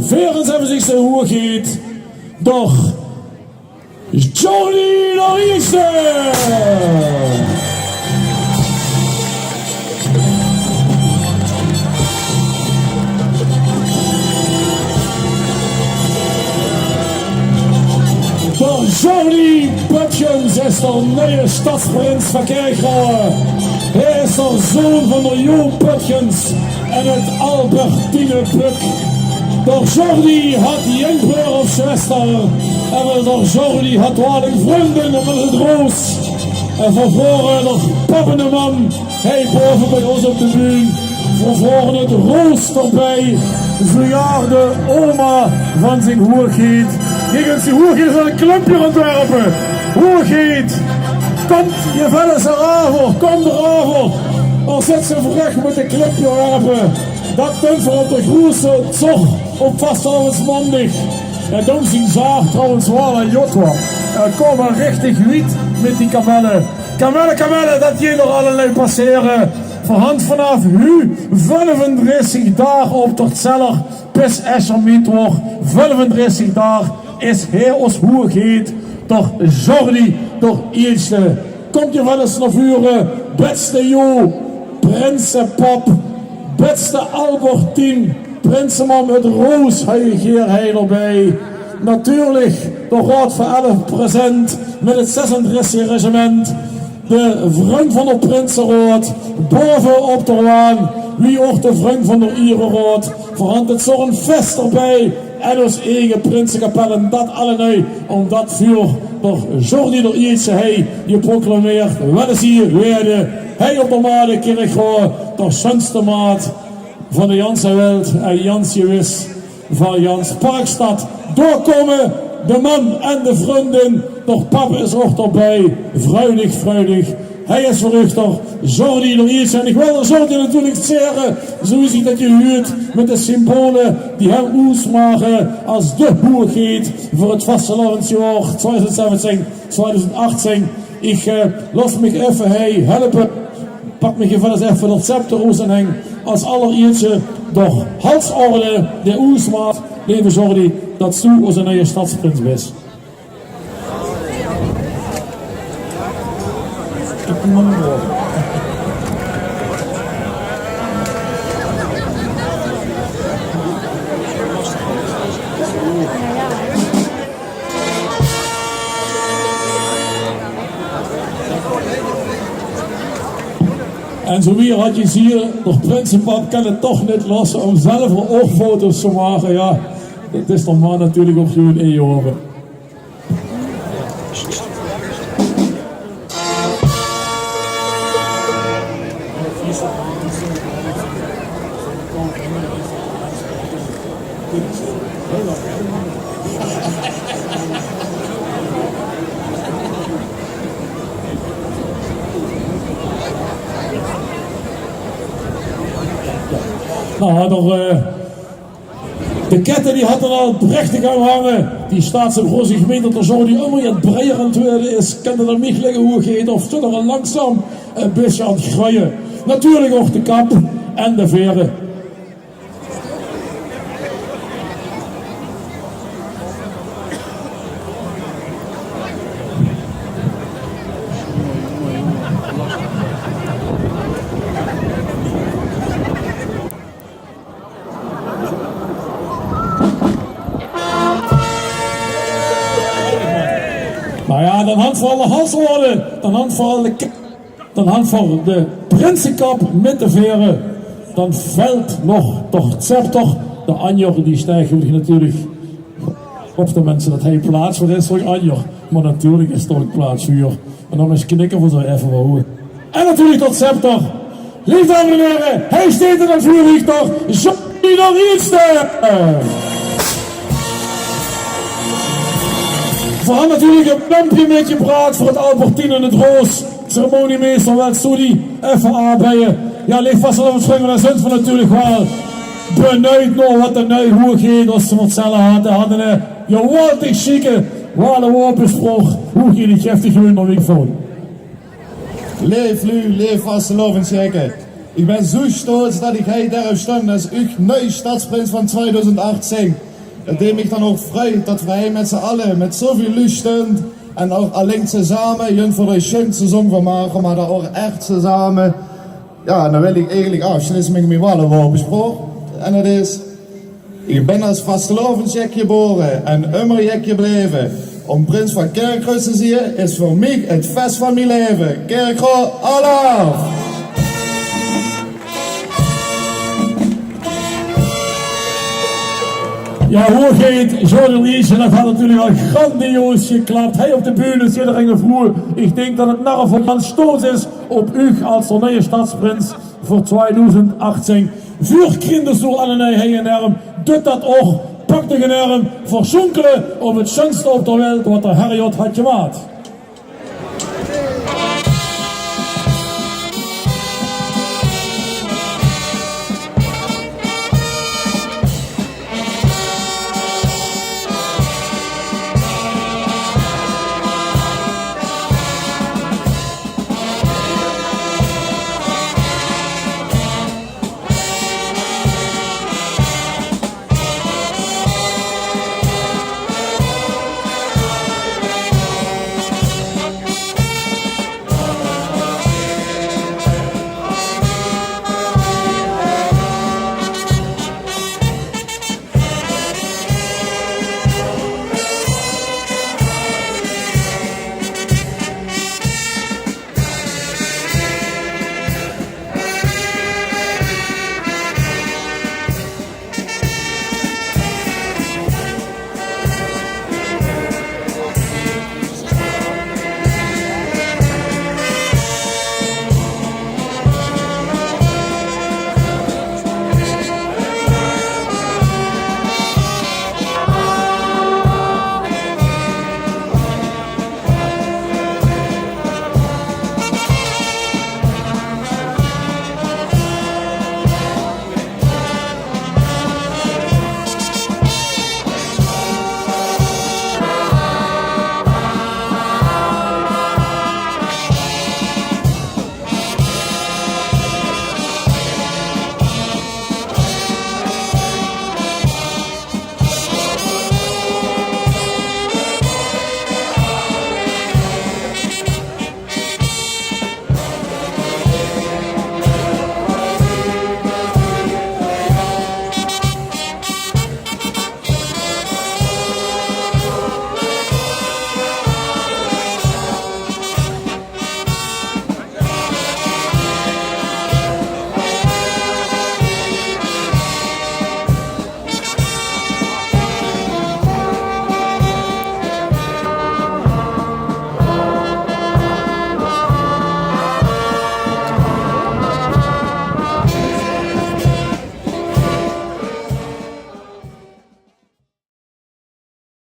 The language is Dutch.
Verens hebben zich zo hoe geht, doch Jordy nog eerste! Door Jordy Pöttgens is de nieuwe stadsprins van Kerkrade. Hij is de zoon van de Joop Pöttgens en het Albertine-pluk. Door Jordy had geen broer of zuster. En door Jordy had waarding vrienden met het roos. En vervoren nog pappende man. Hij boven bij ons op de bühne. Vervoren het roos erbij. Verjaarde oma van zijn hoergeet. Kijk, zijn hoergeet van een klumpje ontwerpen. Hoergeet. Komt je wel eens erover. Kom erover. Dan zit ze vrecht met een klumpje werpen. Dat komt voor op de groese zog op vasteloavendsmaandag. En dan zien zaag trouwens waal en jotwa. Komen richtig wit met die kamellen. Kamellen, dat je er allerlei passeren. Verhand vanaf nu 35 dagen op tot zeller. Bis Escher Mittwoch. 35 dagen is hij ons hoe geet. Door Jordy, door eerste. Komt je wel eens naar vuren. Beste Jo, prinsenpop. Beste Albertine, prinsenman met roos, hij erbij. Natuurlijk de raad voor 11% met het 36e regiment. De vriend van de Prinsenraad, boven op de waan. Wie ook de vriend van de Irenraad. Verhand het zo'n fest erbij. En ons eigen prinsenkapel en dat allemaal. Omdat vuur door Jordy door Iertje hij je proclameert. Wat is hier werden. Hij op de maat Kirchröa, de schönste maat van de Janse wereld en Jansje wis van Jans Parkstad. Doorkomen de man en de vriendin, doch papa is ook erbij. Fruidig. Hij is verruchter, Jordy door iets. En ik wil Jordy natuurlijk zeggen, zo is het dat je huurt met de symbolen die hem uitmaken als de hoergeet voor het vasteloavendsjaar 2017-2018. Ik los me even helpen. Pak me even even dat scepter uit en hang als allereerste door halsorde de oesmaat, lieve Jordy, dat zo onze nieuwe stadsprins is. En zo weer had je hier, nog prinsenpap kan het toch niet lossen om zelf oogfoto's te maken. Ja, dat is dan maar natuurlijk op zo'n jeboare. Nou, de ketten die had er al prachtig aan hangen. Die staat zo groot gemeente dat er zo die allemaal het breier aan het worden is. Kan er miech liggen hoe geet of toch er langzaam een beetje aan het groeien. Natuurlijk ook de kap en de veren. Nou ja, dan hand voor alle halswoorden, dan hand voor de prinsenkap met de veren. Dan valt nog toch het scepter. De anjer die stijgt natuurlijk op de mensen dat hij plaats voor is voor anjer. Maar natuurlijk is er ook plaats voor. En dan is knikken voor zo even wel hoe. En natuurlijk dat scepter. Lieve dames en heren, hij staat in een vuurrichter. Jordy nog iets We gaan natuurlijk een lampje met je praat voor het Albertine en het Roos. Ceremoniemeester wel Jordy even aanbijen. Ja, ligt vast op het springen, maar dan zijn we natuurlijk wel benieuwd nog wat de nieuwe hoe gaat als ze het zelf hadden. Hadden een geweldig chique Wale woape-sjpróch, hoe je die heftig onderweg van. Leëve vasteloavendsjek. Ik ben zo stolz dat ik hier daarop stand als uw nieuwe stadsprins van 2018. Het deed mich dan ook vrij dat we hier met z'n allen, met zoveel lust stond en ook alleen samen, jullie voor de schönste song van maken, maar daar ook echt samen. Ja, en dan wil ik eigenlijk afsluiten met mijn woape-sjpróch. En dat is, ik ben als vasteloavendsjek geboren en ummer jebleëve. Om prins van Kirchröatsjer te zien is voor mij het feest van mijn leven. Kirchröatsjer Alaaf! Ja, hoogheid, Jordy, dat had natuurlijk al grandioos geklapt. Hij op de bühne, iedereen vroeg. Ik denk dat het narre van stoot is op u als de nieuwe stadsprins voor 2018. Vuur kinderstoel aan een eigen arm, doet dat ook. Pak de arm, verzonkelen op het schönste op de wereld wat de Herjot had gemaakt.